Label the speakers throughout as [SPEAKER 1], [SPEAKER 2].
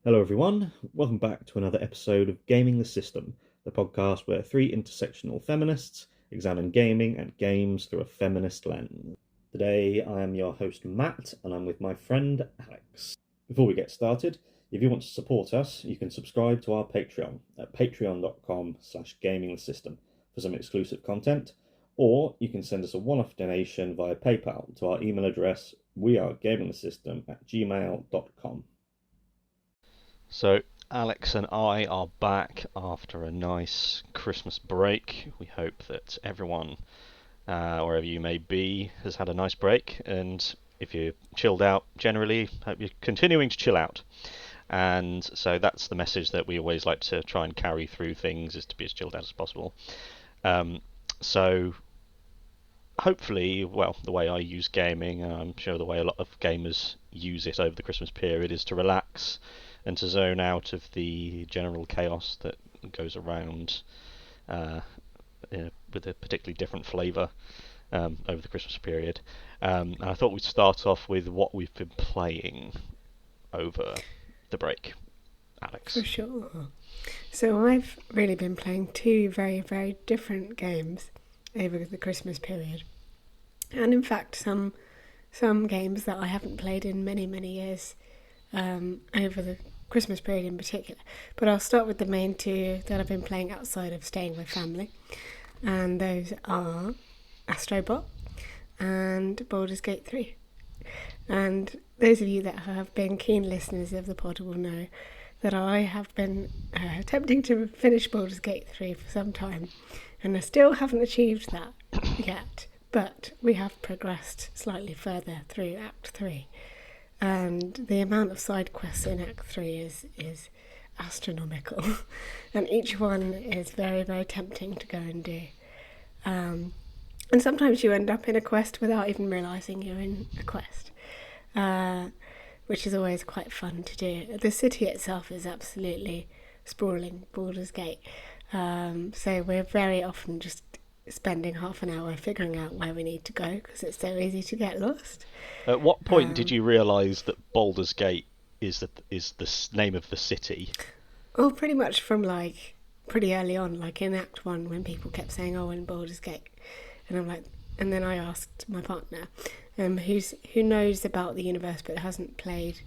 [SPEAKER 1] Hello, everyone. Welcome back to another episode of Gaming the System, the podcast where three intersectional feminists examine gaming and games through a feminist lens. Today, I am your host, Matt, and I'm with my friend, Alex. Before we get started, if you want to support us, you can subscribe to our Patreon at patreon.com/gamingthesystem for some exclusive content, or you can send us a one-off donation via PayPal to our email address, wearegamingthesystem@gmail.com.
[SPEAKER 2] So, Alex and I are back after a nice Christmas break. We hope that everyone, wherever you may be, has had a nice break. And if you're chilled out generally, hope you're continuing to chill out. And so that's the message that we always like to try and carry through things, is to be as chilled out as possible. So hopefully, well, the way I use gaming, and I'm sure the way a lot of gamers use it over the Christmas period, is to relax and to zone out of the general chaos that goes around with a particularly different flavour over the Christmas period. And I thought we'd start off with what we've been playing over the break. Alex.
[SPEAKER 3] For sure. So I've really been playing two very, very different games over the Christmas period. And in fact, some games that I haven't played in many, many years over the Christmas period in particular. But I'll start with the main two that I've been playing outside of staying with family. And those are Astrobot and Baldur's Gate 3. And those of you that have been keen listeners of the pod will know that I have been attempting to finish Baldur's Gate 3 for some time, and I still haven't achieved that yet, but we have progressed slightly further through Act 3, and the amount of side quests in Act 3 is astronomical, and each one is very, very tempting to go and do. And sometimes you end up in a quest without even realising you're in a quest. Which is always quite fun to do. The city itself is absolutely sprawling, Baldur's Gate. So we're very often just spending half an hour figuring out where we need to go because it's so easy to get lost.
[SPEAKER 2] At what point did you realise that Baldur's Gate is the name of the city?
[SPEAKER 3] Oh, pretty much from pretty early on, like in Act 1 when people kept saying, oh, in Baldur's Gate. And I'm like, and then I asked my partner, who knows about the universe but hasn't played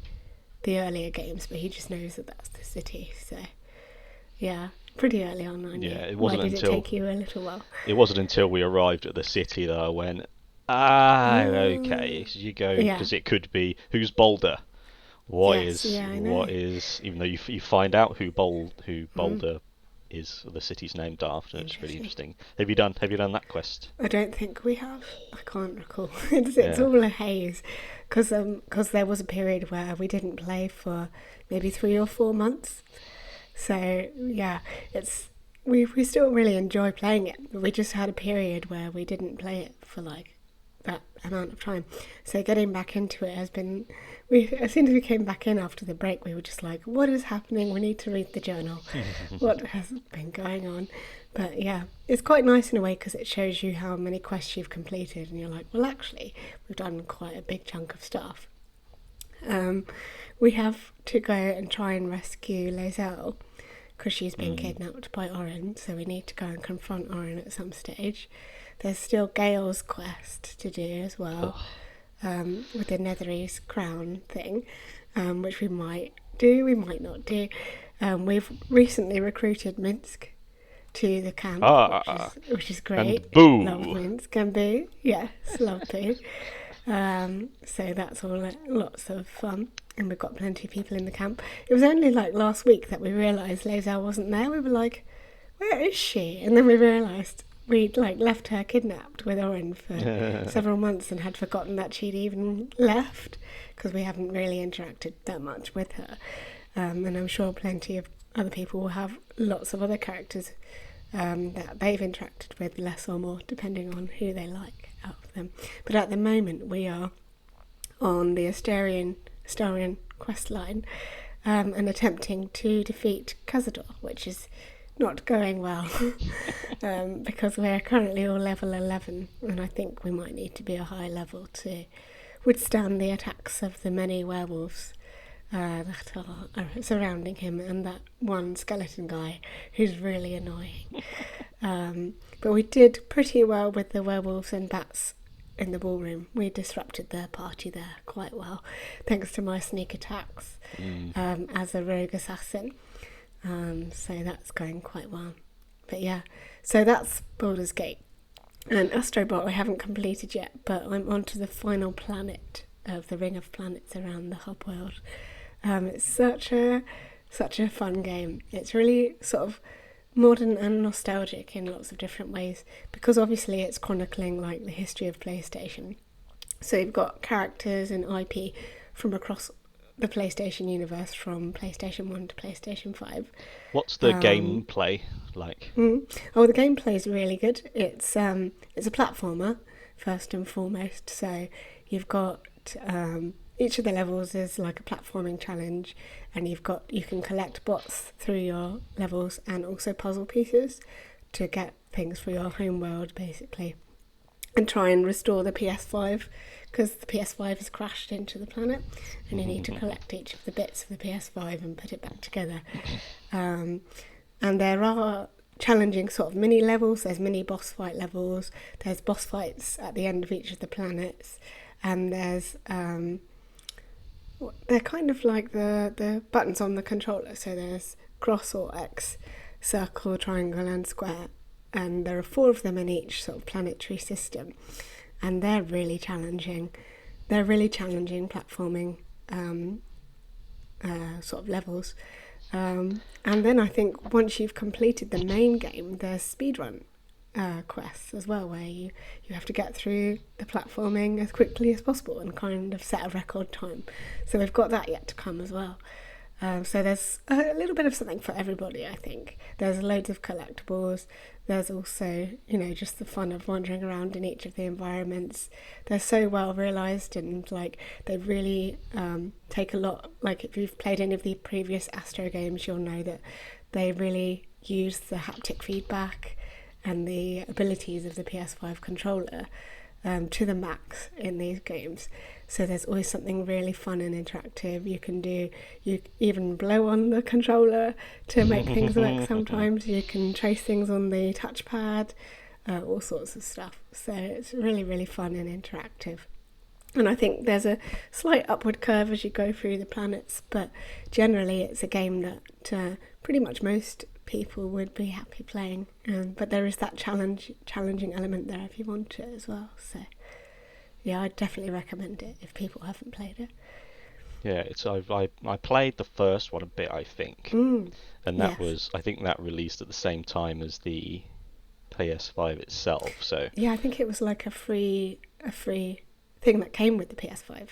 [SPEAKER 3] the earlier games, but he just knows that that's the city. So, yeah, pretty early on I knew.
[SPEAKER 2] Yeah, it wasn't
[SPEAKER 3] Why did
[SPEAKER 2] until
[SPEAKER 3] it take you a little while?
[SPEAKER 2] It wasn't until we arrived at the city that I went, okay, so you go, because it could be, who's Boulder? What is, even though you find out who Boulder is, the city's named after, it's really interesting. Have you done that quest?
[SPEAKER 3] I don't think we have. I can't recall. It's all a haze, because there was a period where we didn't play for maybe 3 or 4 months. So yeah, we still really enjoy playing it, but we just had a period where we didn't play it for that amount of time. So getting back into it has been, as soon as we came back in after the break, we were just like, what is happening? We need to read the journal. What has been going on? But yeah, it's quite nice in a way because it shows you how many quests you've completed, and you're like, well, actually, we've done quite a big chunk of stuff. We have to go and try and rescue Lae'zel because she's been kidnapped by Orin, so we need to go and confront Orin at some stage. There's still Gale's quest to do as well, with the Netherese crown thing, which we might do, we might not do. We've recently recruited Minsk to the camp, which is great.
[SPEAKER 2] And boo!
[SPEAKER 3] Love Minsk and boo. Yes, love boo. So that's all lots of fun, and we've got plenty of people in the camp. It was only last week that we realised Lae'zel wasn't there. We were like, where is she? And then we realised we'd left her kidnapped with Orin for several months and had forgotten that she'd even left because we haven't really interacted that much with her. And I'm sure plenty of other people will have lots of other characters that they've interacted with, less or more, depending on who they like out of them. But at the moment, we are on the Astarian quest line and attempting to defeat Cazador, which is not going well because we're currently all level 11, and I think we might need to be a high level to withstand the attacks of the many werewolves that are surrounding him, and that one skeleton guy who's really annoying. But we did pretty well with the werewolves and bats in the ballroom. We disrupted their party there quite well, thanks to my sneak attacks as a rogue assassin. So that's going quite well. But yeah, so that's Baldur's Gate. And Astrobot I haven't completed yet, but I'm on to the final planet of the Ring of Planets around the hub world. It's such a fun game. It's really sort of modern and nostalgic in lots of different ways, because obviously it's chronicling like the history of PlayStation. So you've got characters and IP from across the PlayStation universe, from PlayStation 1 to PlayStation 5.
[SPEAKER 2] What's the gameplay like?
[SPEAKER 3] Oh, the gameplay is really good. It's a platformer first and foremost. So you've got each of the levels is like a platforming challenge, and you can collect bots through your levels and also puzzle pieces to get things for your home world, basically, and try and restore the PS5, because the PS5 has crashed into the planet, and you need to collect each of the bits of the PS5 and put it back together. And there are challenging sort of mini levels. There's mini boss fight levels. There's boss fights at the end of each of the planets, and there's they're kind of like the buttons on the controller. So there's cross or X, circle, triangle and square, and there are 4 of them in each sort of planetary system, and they're really challenging. They're really challenging platforming sort of levels. And then I think once you've completed the main game, there's speedrun quests as well, where you have to get through the platforming as quickly as possible and kind of set a record time. So we've got that yet to come as well. So there's a little bit of something for everybody, I think. There's loads of collectibles. There's also, just the fun of wandering around in each of the environments. They're so well realised, and like they really take a lot. Like if you've played any of the previous Astro games, you'll know that they really use the haptic feedback and the abilities of the PS5 controller to the max in these games. So there's always something really fun and interactive you can do. You even blow on the controller to make things work sometimes. You can trace things on the touchpad, all sorts of stuff. So it's really, really fun and interactive. And I think there's a slight upward curve as you go through the planets, but generally it's a game that pretty much most people would be happy playing. But there is that challenging element there if you want it as well. So yeah, I'd definitely recommend it if people haven't played it.
[SPEAKER 2] Yeah, I played the first one a bit, I think, and that was, I think that released at the same time as the PS5 itself. So
[SPEAKER 3] yeah, I think it was like a free thing that came with the PS5,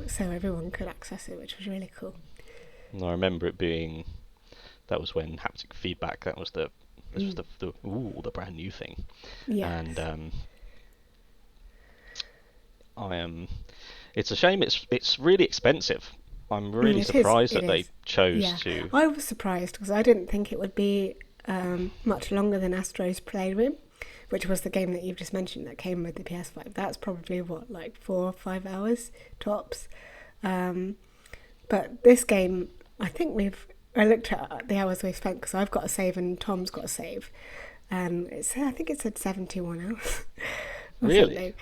[SPEAKER 3] so everyone could access it, which was really cool.
[SPEAKER 2] And I remember it being, that was when haptic feedback, that was the brand new thing.
[SPEAKER 3] Yes.
[SPEAKER 2] And it's a shame it's really expensive. I'm really surprised that they chose to.
[SPEAKER 3] I was surprised because I didn't think it would be much longer than Astro's Playroom, which was the game that you've just mentioned that came with the PS5. That's probably like 4 or 5 hours tops. But this game, I think I looked at the hours we've spent, because I've got a save and Tom's got a save. I think it said 71 hours.
[SPEAKER 2] Really?
[SPEAKER 3] Something.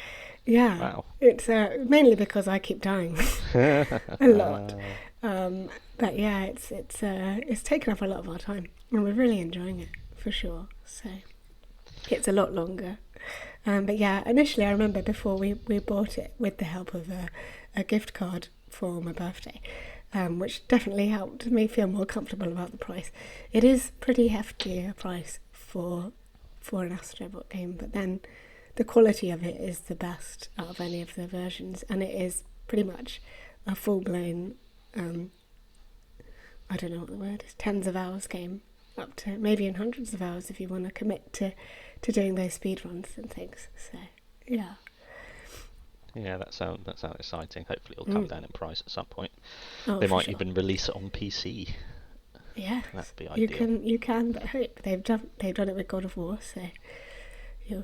[SPEAKER 3] Yeah.
[SPEAKER 2] Wow.
[SPEAKER 3] It's mainly because I keep dying a lot. But yeah, it's taken up a lot of our time, and we're really enjoying it for sure. So it's a lot longer. But yeah, initially I remember before we bought it with the help of a gift card for my birthday, which definitely helped me feel more comfortable about the price. It is pretty hefty a price for an Astrobot game, but then the quality of it is the best out of any of the versions, and it is pretty much a full-blown, I don't know what the word is, tens of hours game, up to maybe in hundreds of hours if you want to commit to doing those speed runs and things. So yeah.
[SPEAKER 2] Yeah, that sounds exciting. Hopefully it'll come down in price at some point.
[SPEAKER 3] Oh,
[SPEAKER 2] they might
[SPEAKER 3] sure.
[SPEAKER 2] even release it on PC.
[SPEAKER 3] Yeah,
[SPEAKER 2] that'd be ideal.
[SPEAKER 3] You can but hope. They've done it with God of War, so yeah.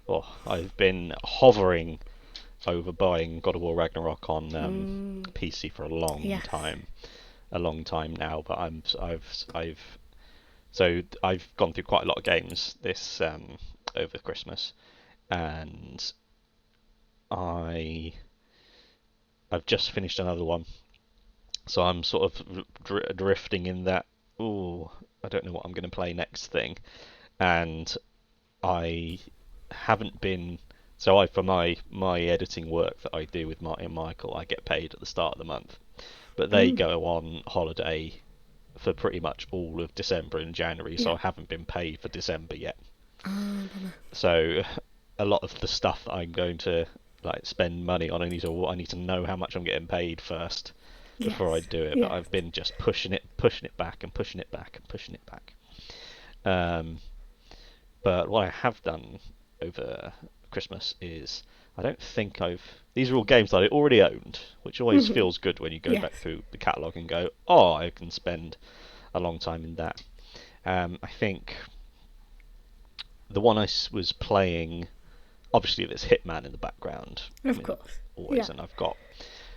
[SPEAKER 2] Oh, I've been hovering over buying God of War Ragnarok on PC for a long
[SPEAKER 3] Yes.
[SPEAKER 2] time now. But I've gone through quite a lot of games this over Christmas, and I've just finished another one, so I'm sort of drifting in that. Oh, I don't know what I'm going to play next thing, and I haven't been. So for my editing work that I do with Marty and Michael, I get paid at the start of the month, but they go on holiday for pretty much all of December and January, so I haven't been paid for December yet. So a lot of the stuff that I'm going to spend money on, I need to know how much I'm getting paid first before I do it. But I've been just pushing it back and pushing it back and pushing it back. But what I have done over Christmas is I don't think these are all games that I already owned, which always feels good when you go back through the catalogue and go, oh, I can spend a long time in that. I think the one I was playing, obviously there's Hitman in the background.
[SPEAKER 3] Of course.
[SPEAKER 2] Always, and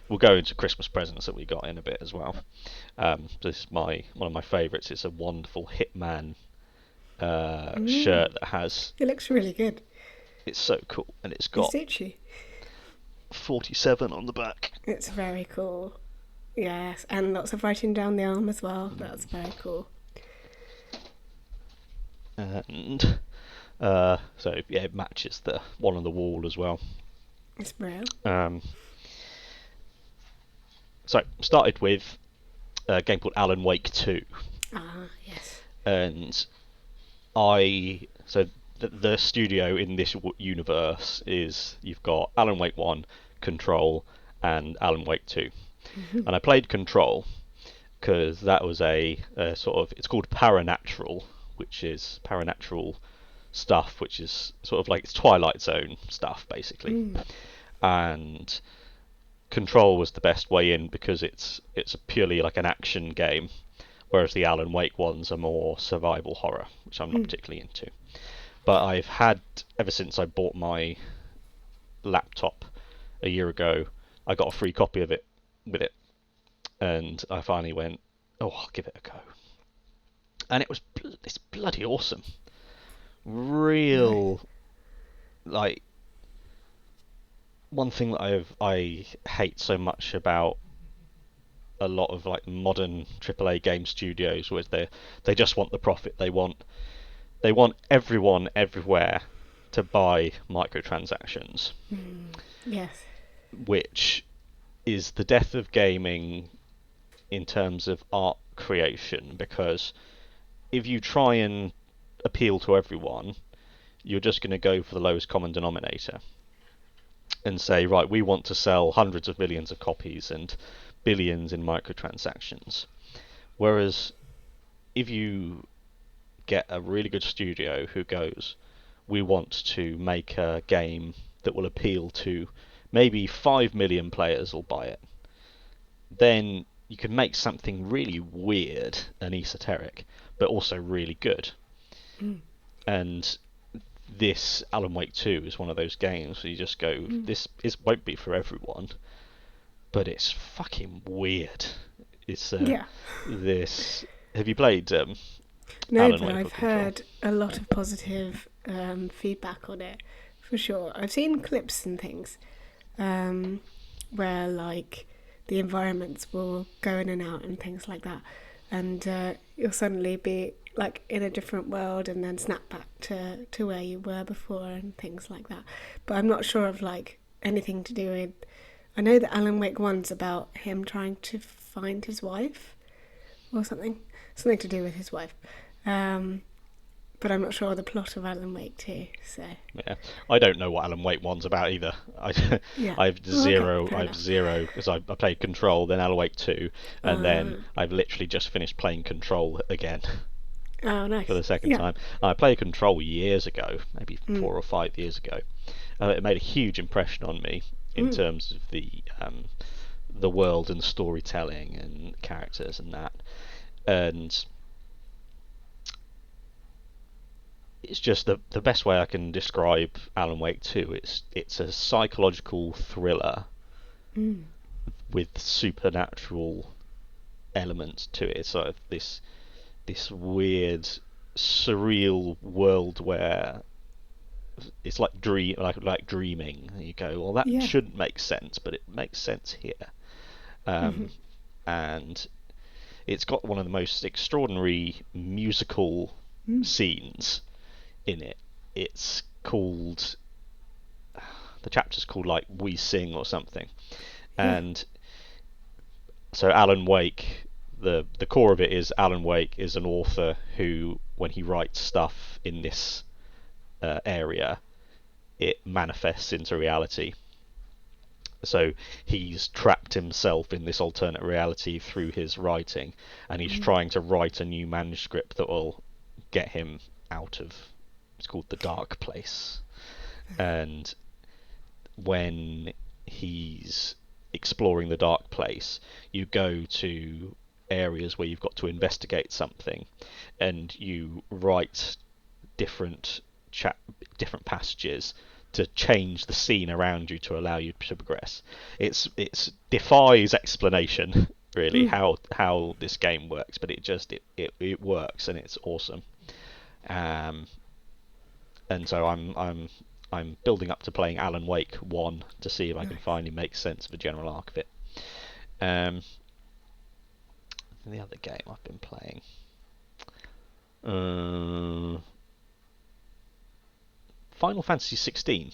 [SPEAKER 2] we'll go into Christmas presents that we got in a bit as well. This is one of my favourites. It's a wonderful Hitman shirt that has...
[SPEAKER 3] It looks really good.
[SPEAKER 2] It's so cool, and it's got 47 on the back.
[SPEAKER 3] It's very cool. Yes, and lots of writing down the arm as well. That's very cool.
[SPEAKER 2] And so yeah, it matches the one on the wall as well.
[SPEAKER 3] It's real.
[SPEAKER 2] So started with a game called Alan Wake 2.
[SPEAKER 3] Yes.
[SPEAKER 2] And the studio in this universe is, you've got Alan Wake 1, Control, and Alan Wake 2. And I played Control because that was a sort of, it's called Paranatural, which is Paranatural stuff, which is sort of like it's Twilight Zone stuff basically. And Control was the best way in because it's purely like an action game, whereas the Alan Wake ones are more survival horror, which I'm not particularly into. But I've had, ever since I bought my laptop a year ago, I got a free copy of it with it, and I finally went, oh, I'll give it a go. And it's bloody awesome. Real, like, one thing that I hate so much about a lot of like modern AAA game studios was they just want the profit. They want everyone everywhere to buy microtransactions.
[SPEAKER 3] Yes.
[SPEAKER 2] Which is the death of gaming in terms of art creation, because if you try and appeal to everyone, you're just going to go for the lowest common denominator and say, right, we want to sell hundreds of millions of copies and billions in microtransactions. Whereas if you get a really good studio who goes, we want to make a game that will appeal to maybe 5 million players will buy it, then you can make something really weird and esoteric, but also really good. And this Alan Wake 2 is one of those games where you just go, this won't be for everyone, but it's fucking weird. It's this. Have you played?
[SPEAKER 3] No,
[SPEAKER 2] Alan
[SPEAKER 3] but
[SPEAKER 2] Wake
[SPEAKER 3] I've heard a lot of positive feedback on it, for sure. I've seen clips and things where like the environments will go in and out and things like that, and you'll suddenly be like in a different world and then snap back to where you were before and things like that. But I'm not sure of like anything to do with... I know that Alan Wake 1's about him trying to find his wife or something to do with his wife. But I'm not sure the plot of Alan Wake 2, so...
[SPEAKER 2] Yeah, I don't know what Alan Wake 1's about either. I've zero, because I played Control, then Alan Wake 2, and then I've literally just finished playing Control again.
[SPEAKER 3] Oh, nice.
[SPEAKER 2] For the second time. I played Control years ago, maybe 4 or 5 years ago. It made a huge impression on me in terms of the world and storytelling and characters and that. And it's just the best way I can describe Alan Wake 2. It's a psychological thriller with supernatural elements to it. It's sort of this weird, surreal world where it's like dreaming. You go, well, that
[SPEAKER 3] Yeah.
[SPEAKER 2] shouldn't make sense, but it makes sense here. And it's got one of the most extraordinary musical scenes in it. It's called, the chapter's called like We Sing or something. And so Alan Wake, the core of it is Alan Wake is an author who, when he writes stuff in this area, it manifests into reality. So he's trapped himself in this alternate reality through his writing, and he's trying to write a new manuscript that will get him out of, it's called the dark place. And when he's exploring the dark place, you go to areas where you've got to investigate something, and you write different passages to change the scene around you to allow you to progress. It's defies explanation, really, how this game works, but it works, and it's awesome. And so I'm building up to playing Alan Wake 1 to see if I can finally make sense of the general arc of it. The other game I've been playing, Final Fantasy 16.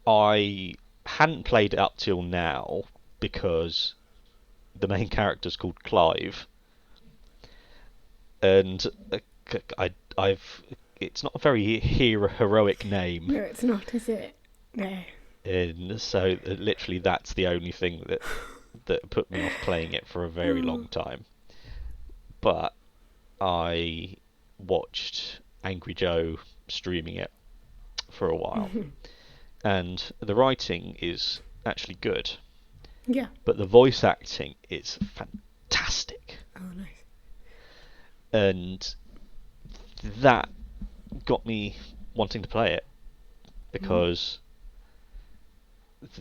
[SPEAKER 2] I hadn't played it up till now because the main character's called Clive, and I've it's not a very heroic name.
[SPEAKER 3] No, it's not, is it? No.
[SPEAKER 2] And so literally that's the only thing that put me off playing it for a very long time. But I watched Angry Joe streaming it for a while, and the writing is actually good.
[SPEAKER 3] Yeah.
[SPEAKER 2] But the voice acting is fantastic.
[SPEAKER 3] Oh, nice.
[SPEAKER 2] And that got me wanting to play it, because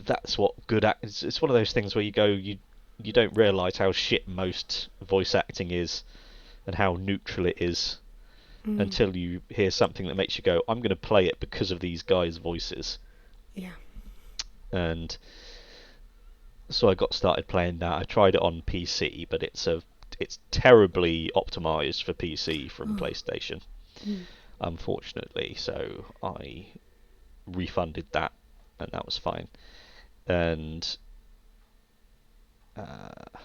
[SPEAKER 2] that's what good it's one of those things where you go, you don't realise how shit most voice acting is and how neutral it is until you hear something that makes you go, I'm going to play it because of these guys' voices.
[SPEAKER 3] Yeah.
[SPEAKER 2] And so I got started playing that. I tried it on PC, but it's terribly optimized for PC from PlayStation, unfortunately. So I refunded that, and that was fine. And I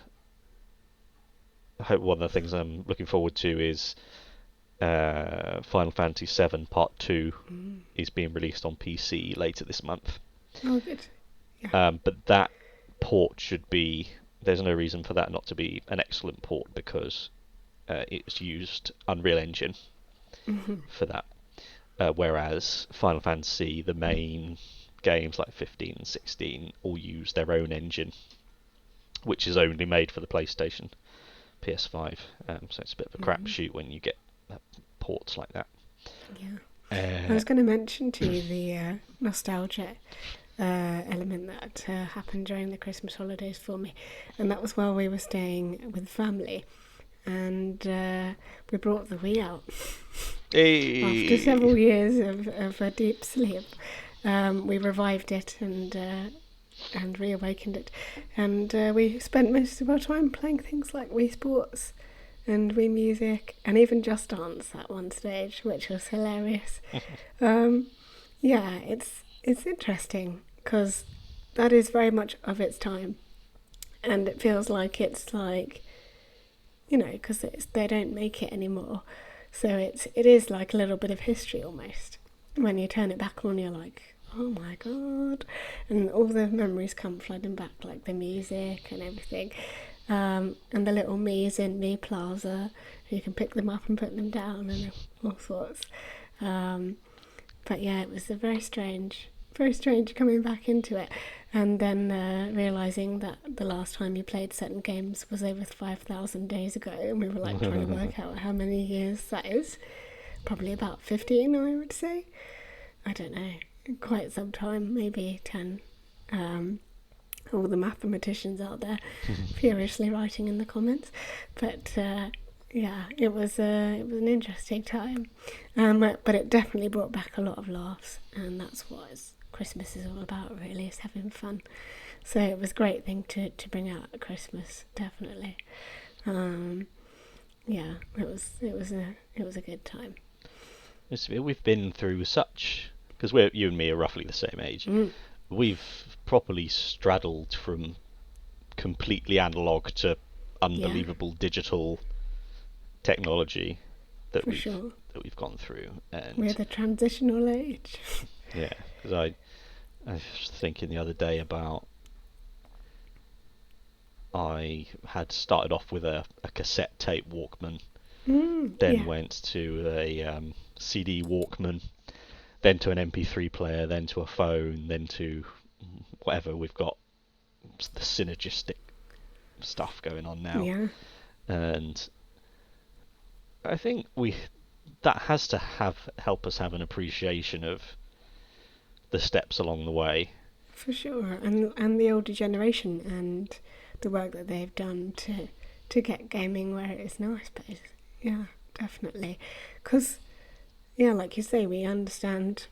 [SPEAKER 2] hope one of the things I'm looking forward to is Final Fantasy VII Part 2 is being released on PC later this month.
[SPEAKER 3] Oh, good. Yeah.
[SPEAKER 2] But that port should be, there's no reason for that not to be an excellent port, because it's used Unreal Engine for that. Whereas Final Fantasy, the main games like 15 and 16, all use their own engine, which is only made for the PlayStation, PS5. So it's a bit of a crapshoot when you get ports like that.
[SPEAKER 3] Yeah. I was going to mention to you the nostalgia element that happened during the Christmas holidays for me, and that was while we were staying with family, and we brought the Wii out.
[SPEAKER 2] Hey.
[SPEAKER 3] After several years of a deep sleep, we revived it and reawakened it, and we spent most of our time playing things like Wii Sports and Wii Music, and even Just Dance at one stage, which was hilarious. Yeah, it's interesting, because that is very much of its time, and it feels like it's like, you know, because they don't make it anymore, so it is like a little bit of history almost. When you turn it back on, you're like, oh my god, and all the memories come flooding back, like the music and everything. And the little Mii's in Mi Plaza, you can pick them up and put them down and all sorts. But yeah, it was a very strange coming back into it, and then realising that the last time you played certain games was over 5,000 days ago, and we were like trying to work out how many years that is. probably about 15, I would say. I don't know, quite some time, maybe 10. All the mathematicians out there furiously writing in the comments. But yeah, it was an interesting time. But it definitely brought back a lot of laughs, and that's what Christmas is all about, really, is having fun. So it was a great thing to bring out at Christmas, definitely. Yeah, it was a good time.
[SPEAKER 2] We've been through such, because you and me are roughly the same age. We've properly straddled from completely analog to unbelievable digital technology that we've gone through, and
[SPEAKER 3] we're the transitional age.
[SPEAKER 2] Yeah, because I was thinking the other day about, I had started off with a cassette tape Walkman, then went to a CD Walkman, then to an MP3 player, then to a phone, then to whatever we've got, the synergistic stuff going on now.
[SPEAKER 3] Yeah.
[SPEAKER 2] And I think that has to help us have an appreciation of the steps along the way.
[SPEAKER 3] For sure, and the older generation and the work that they've done to get gaming where it is now, I suppose. Yeah, definitely. Because, yeah, like you say, we don't understand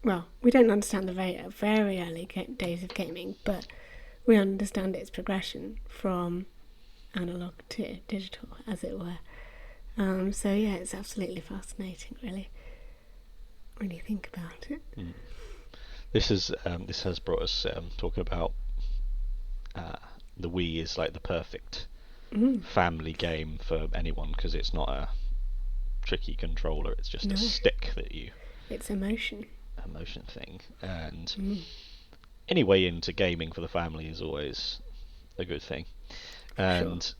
[SPEAKER 3] the very early days of gaming, but we understand its progression from analog to digital, as it were. So yeah, it's absolutely fascinating, really, when you think about it.
[SPEAKER 2] This has brought us talking about the Wii is like the perfect family game for anyone, because it's not a tricky controller, it's just a stick that you...
[SPEAKER 3] It's emotion
[SPEAKER 2] thing, and any way into gaming for the family is always a good thing. And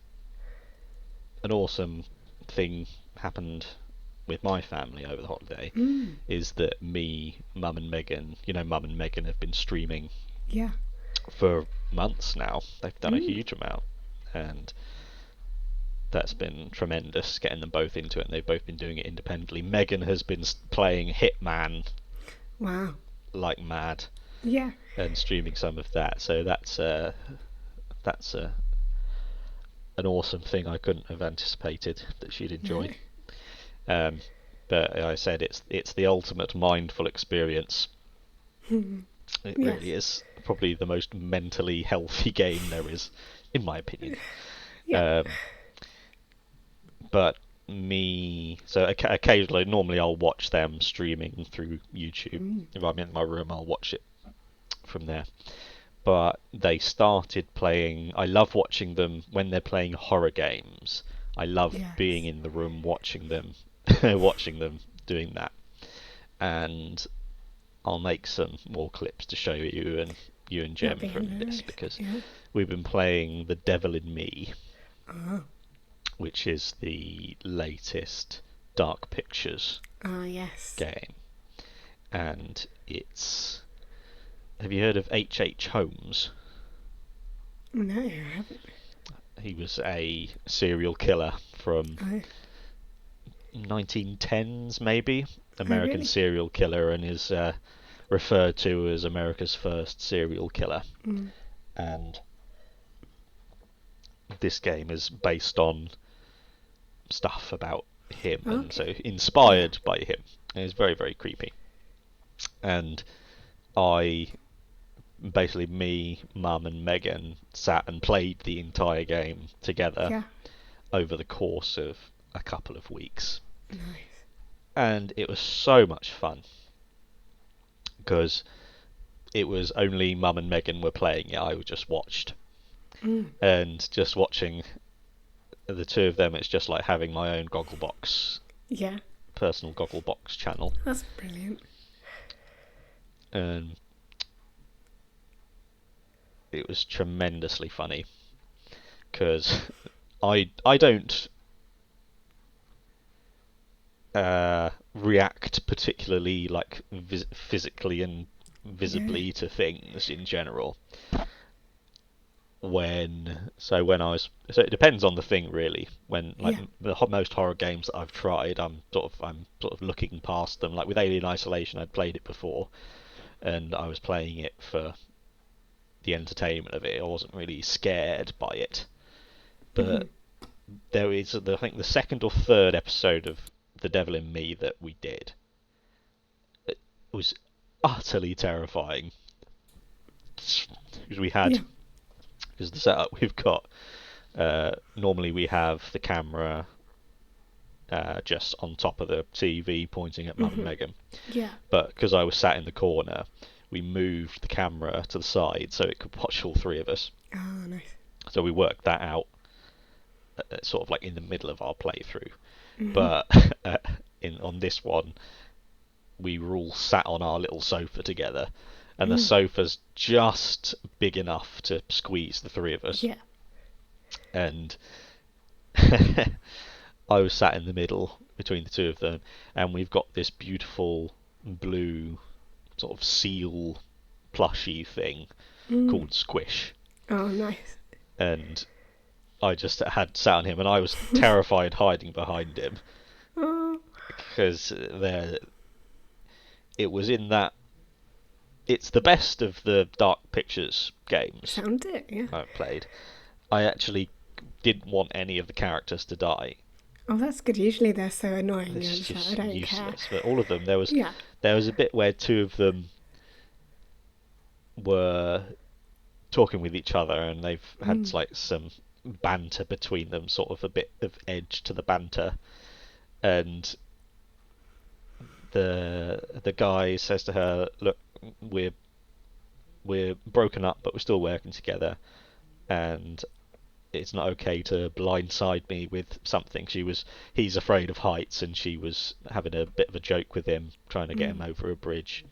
[SPEAKER 2] an awesome thing happened with my family over the holiday is that Mum and Megan have been streaming for months now. They've done a huge amount, and that's been tremendous, getting them both into it, and they've both been doing it independently. Megan has been playing Hitman like mad, and streaming some of that, so that's an awesome thing I couldn't have anticipated that she'd enjoy. But I said it's the ultimate mindful experience. It really is probably the most mentally healthy game there is, in my opinion. But occasionally, normally I'll watch them streaming through YouTube. If I'm in my room, I'll watch it from there. But they started playing... I love watching them when they're playing horror games. I love being in the room watching them doing that. And I'll make some more clips to show you and Jem from this, because we've been playing The Devil in Me, which is the latest Dark Pictures game. And it's... Have you heard of H.H. Holmes?
[SPEAKER 3] No, I haven't.
[SPEAKER 2] He was a serial killer from 1910s, maybe. American serial killer, and is referred to as America's first serial killer. And this game is based on stuff about him, and so inspired by him. And it's very, very creepy. And me, Mum and Megan sat and played the entire game together over the course of a couple of weeks.
[SPEAKER 3] Nice.
[SPEAKER 2] And it was so much fun, because it was only Mum and Megan were playing it. I just watched. And just watching the two of them, it's just like having my own Gogglebox, personal Gogglebox channel.
[SPEAKER 3] That's brilliant.
[SPEAKER 2] And it was tremendously funny, because I don't react particularly like physically and visibly to things in general. when it depends on the thing really. When like most horror games that I've tried, I'm sort of looking past them. Like with Alien Isolation, I'd played it before, and I was playing it for the entertainment of it. I wasn't really scared by it, but there is, I think, the second or third episode of The Devil in Me that we did. It was utterly terrifying because we had. Because the setup we've got, normally we have the camera just on top of the TV pointing at Mum and Megan.
[SPEAKER 3] Yeah.
[SPEAKER 2] But because I was sat in the corner, we moved the camera to the side so it could watch all three of us.
[SPEAKER 3] Oh, nice.
[SPEAKER 2] So we worked that out sort of like in the middle of our playthrough. But on this one, we were all sat on our little sofa together. And the sofa's just big enough to squeeze the three of us.
[SPEAKER 3] Yeah.
[SPEAKER 2] And I was sat in the middle between the two of them, and we've got this beautiful blue sort of seal plushy thing called Squish.
[SPEAKER 3] Oh, nice.
[SPEAKER 2] And I just had sat on him, and I was terrified hiding behind him.
[SPEAKER 3] Oh.
[SPEAKER 2] Because it was in that. It's the best of the Dark Pictures games
[SPEAKER 3] Sound it, yeah.
[SPEAKER 2] I've played. I actually didn't want any of the characters to die.
[SPEAKER 3] Oh, that's good. Usually they're so annoying.
[SPEAKER 2] It's
[SPEAKER 3] Just
[SPEAKER 2] just
[SPEAKER 3] like, I don't
[SPEAKER 2] useless.
[SPEAKER 3] care.
[SPEAKER 2] But all of them, there was a bit where two of them were talking with each other, and they've had like some banter between them, sort of a bit of edge to the banter, and the guy says to her, "Look, we're broken up, but we're still working together, and it's not okay to blindside me with something." He's afraid of heights, and she was having a bit of a joke with him, trying to get him over a bridge.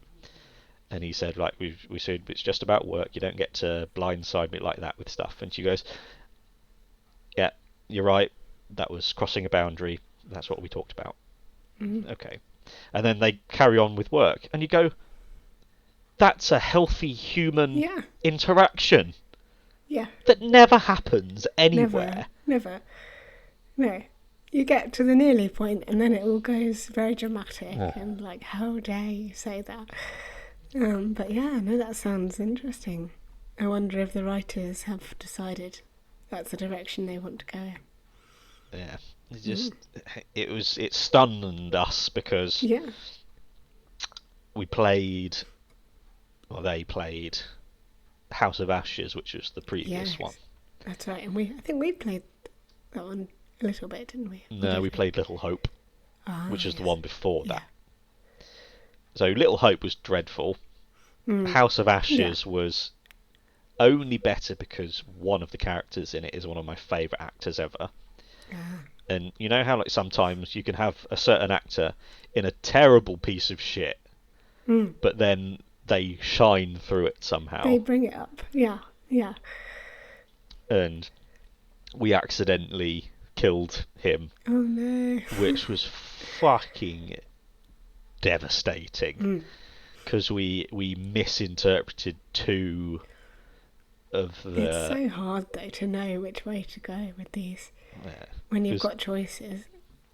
[SPEAKER 2] And he said, like, we said, it's just about work. You don't get to blindside me like that with stuff. And she goes, "Yeah, you're right. That was crossing a boundary. That's what we talked about." Okay. And then they carry on with work, and you go, that's a healthy human interaction.
[SPEAKER 3] Yeah.
[SPEAKER 2] That never happens anywhere.
[SPEAKER 3] Never. No. You get to the nearly point, and then it all goes very dramatic, and like, how dare you say that? But yeah, no, that sounds interesting. I wonder if the writers have decided that's the direction they want to go in.
[SPEAKER 2] Yeah. It stunned us because they played House of Ashes, which was the previous one.
[SPEAKER 3] That's right, and I think we played that one a little bit, didn't we?
[SPEAKER 2] No, we played Little Hope, which is the one before that. So Little Hope was dreadful. House of Ashes was only better because one of the characters in it is one of my favourite actors ever. And you know how like sometimes you can have a certain actor in a terrible piece of shit, but then they shine through it somehow.
[SPEAKER 3] They bring it up, yeah.
[SPEAKER 2] And we accidentally killed him.
[SPEAKER 3] Oh no.
[SPEAKER 2] Which was fucking devastating. Because we misinterpreted two of the...
[SPEAKER 3] It's so hard though to know which way to go with these. When you've got choices.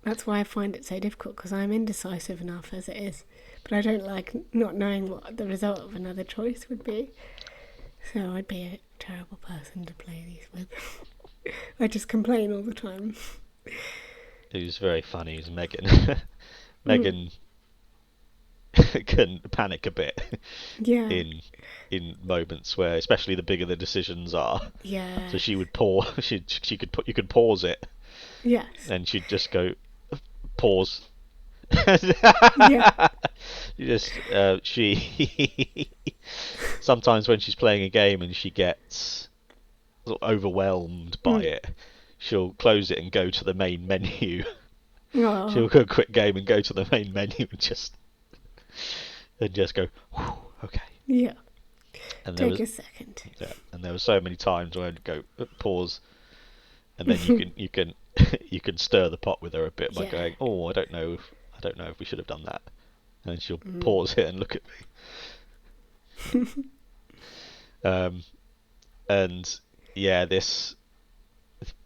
[SPEAKER 3] That's why I find it so difficult, because I'm indecisive enough as it is. But I don't like not knowing what the result of another choice would be. So I'd be a terrible person to play these with. I just complain all the time.
[SPEAKER 2] It was very funny. It was Megan. Megan can panic a bit. In moments where, especially the bigger the decisions are.
[SPEAKER 3] Yeah.
[SPEAKER 2] So she would pause. You could pause it.
[SPEAKER 3] Yes.
[SPEAKER 2] And she'd just go pause. She sometimes when she's playing a game and she gets sort of overwhelmed by it, she'll close it and go to the main menu. She'll go quit game and go to the main menu and just go, okay.
[SPEAKER 3] Yeah.
[SPEAKER 2] And
[SPEAKER 3] Take a second.
[SPEAKER 2] Yeah, and there were so many times where I'd go pause, and then you can you can stir the pot with her a bit by going, "Oh, I don't know if we should have done that," and then she'll pause it and look at me. And yeah, this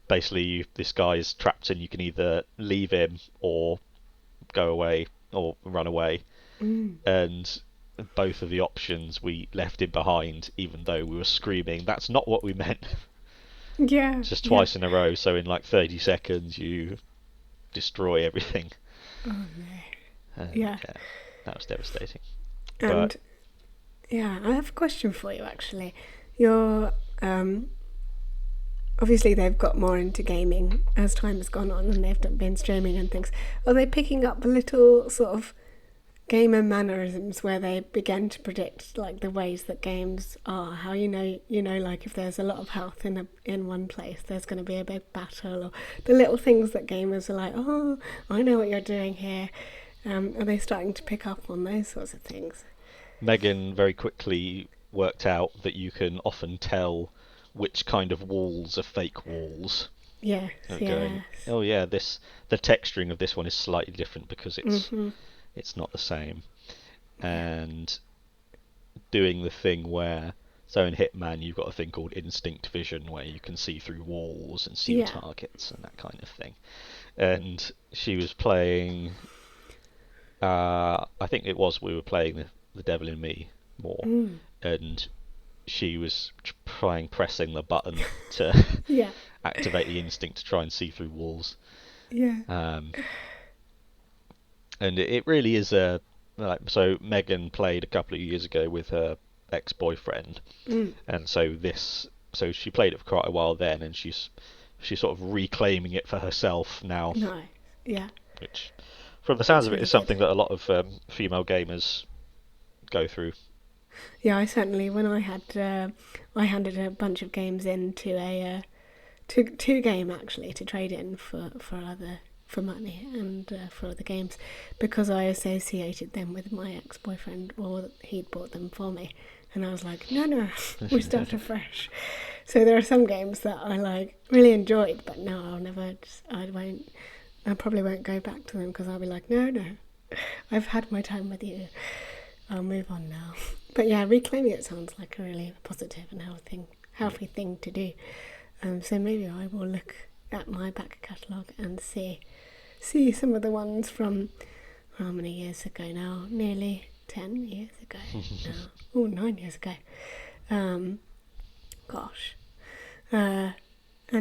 [SPEAKER 2] basically this guy is trapped and you can either leave him or go away or run away. And both of the options we left him behind, even though we were screaming, "That's not what we meant."
[SPEAKER 3] Yeah.
[SPEAKER 2] Just twice in a row, so in like 30 seconds you destroy everything.
[SPEAKER 3] Oh no.
[SPEAKER 2] And,
[SPEAKER 3] Yeah.
[SPEAKER 2] that was devastating.
[SPEAKER 3] And
[SPEAKER 2] But
[SPEAKER 3] yeah, I have a question for you actually. You're obviously they've got more into gaming as time has gone on, and they've been streaming and things. Are they picking up little sort of gamer mannerisms where they begin to predict like the ways that games are? How you know, like if there's a lot of health in one place, there's going to be a big battle, or the little things that gamers are like, oh, I know what you're doing here. Are they starting to pick up on those sorts of things?
[SPEAKER 2] Megan very quickly worked out that you can often tell which kind of walls are fake walls.
[SPEAKER 3] Yes,
[SPEAKER 2] Going, oh yeah, the texturing of this one is slightly different because it's not the same. And doing the thing where, so in Hitman you've got a thing called instinct vision where you can see through walls and see targets and that kind of thing. And she was playing, I think we were playing the Devil in Me more, and she was pressing the button to activate the instinct to try and see through walls.
[SPEAKER 3] Yeah.
[SPEAKER 2] And it really is so Megan played a couple of years ago with her ex-boyfriend, and so she played it for quite a while then, and she's sort of reclaiming it for herself now.
[SPEAKER 3] Nice. Yeah.
[SPEAKER 2] Which, from the sounds of it, is something that a lot of female gamers go through.
[SPEAKER 3] Yeah, I certainly, when I handed a bunch of games in to a two game actually to trade in for money and for other games, because I associated them with my ex-boyfriend, or he'd bought them for me, and I was like, no, we start afresh. So there are some games that I like really enjoyed, but no, I probably won't go back to them, because I'll be like, no, I've had my time with you, I'll move on now. But yeah, reclaiming it sounds like a really positive and healthy thing to do. So maybe I will look at my back catalogue and see some of the ones from how many years ago now? Nearly 10 years ago now. Oh, 9 years ago. And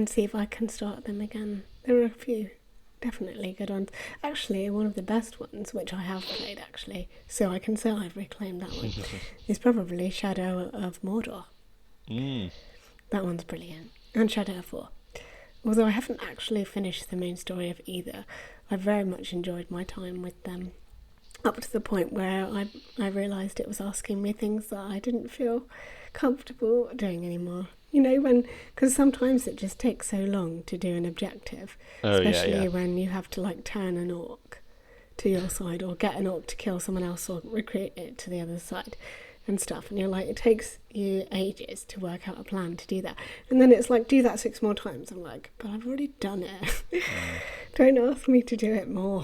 [SPEAKER 3] see if I can start them again. There are a few definitely good ones. Actually, one of the best ones, which I have played actually, so I can say I've reclaimed that one, is probably Shadow of Mordor. That one's brilliant. And Shadow of War. Although I haven't actually finished the main story of either, I very much enjoyed my time with them, up to the point where I realised it was asking me things that I didn't feel comfortable doing anymore. You know, because sometimes it just takes so long to do an objective, especially when you have to like turn an orc to your side, or get an orc to kill someone else, or recruit it to the other side and stuff, and you're like, it takes you ages to work out a plan to do that, and then it's like, do that 6 more times. I'm like, but I've already done it. Don't ask me to do it more.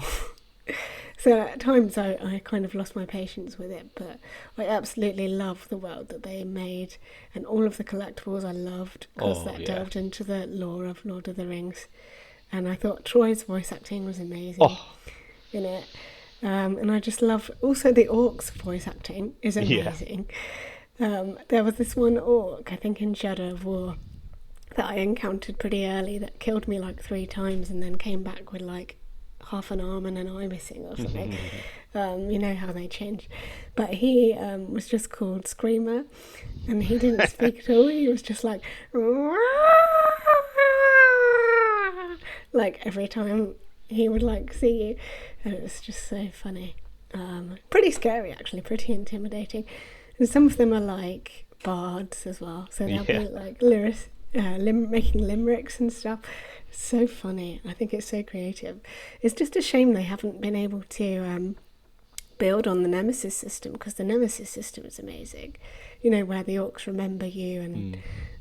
[SPEAKER 3] So at times I kind of lost my patience with it, but I absolutely love the world that they made, and all of the collectibles I loved, because that delved into the lore of Lord of the Rings, and I thought Troy's voice acting was amazing in it. And I just love, also the orcs' voice acting is amazing. There was this one orc, I think in Shadow of War, that I encountered pretty early that killed me like 3 times and then came back with like half an arm and an eye missing or something. You know how they change. But he was just called Screamer, and he didn't speak at all. He was just like every time he would like see you, and it was just so funny. Pretty scary actually, pretty intimidating. And some of them are like bards as well, so they'll be like making limericks and stuff. It's so funny. I think it's so creative. It's just a shame they haven't been able to build on the Nemesis system, because the Nemesis system is amazing. You know, where the orcs remember you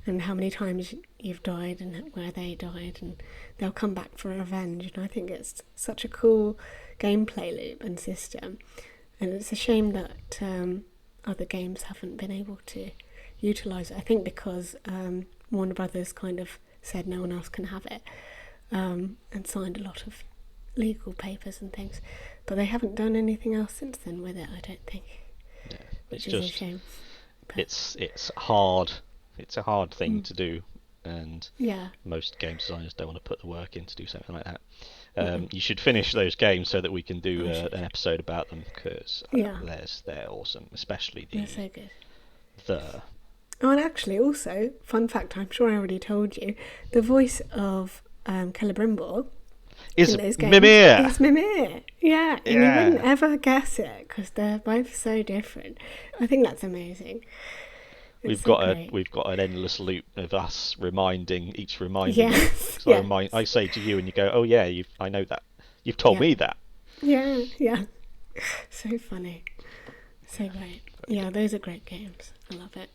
[SPEAKER 3] and how many times you've died and where they died, and they'll come back for revenge. And I think it's such a cool gameplay loop and system. And it's a shame that other games haven't been able to utilise it. I think because Warner Brothers kind of said no one else can have it, and signed a lot of legal papers and things. But they haven't done anything else since then with it, I don't think.
[SPEAKER 2] Yeah,
[SPEAKER 3] Which is a shame. But
[SPEAKER 2] it's hard. It's a hard thing to do, and
[SPEAKER 3] yeah,
[SPEAKER 2] most game designers don't want to put the work in to do something like that. You should finish those games so that we can do an episode about them, because they're awesome, especially
[SPEAKER 3] they're so good.
[SPEAKER 2] the.
[SPEAKER 3] Oh, and actually, also, fun fact, I'm sure I already told you, the voice of Celebrimbor
[SPEAKER 2] Is
[SPEAKER 3] in those games
[SPEAKER 2] Mimir.
[SPEAKER 3] is Mimir. Yeah, and you wouldn't ever guess it because they're both so different. I think that's amazing.
[SPEAKER 2] We've got an endless loop of us reminding you.
[SPEAKER 3] Yes.
[SPEAKER 2] So I say to you, and you go, "Oh yeah, I know that. You've told me that."
[SPEAKER 3] Yeah. So funny. So great. Yeah, those are great games. I love it.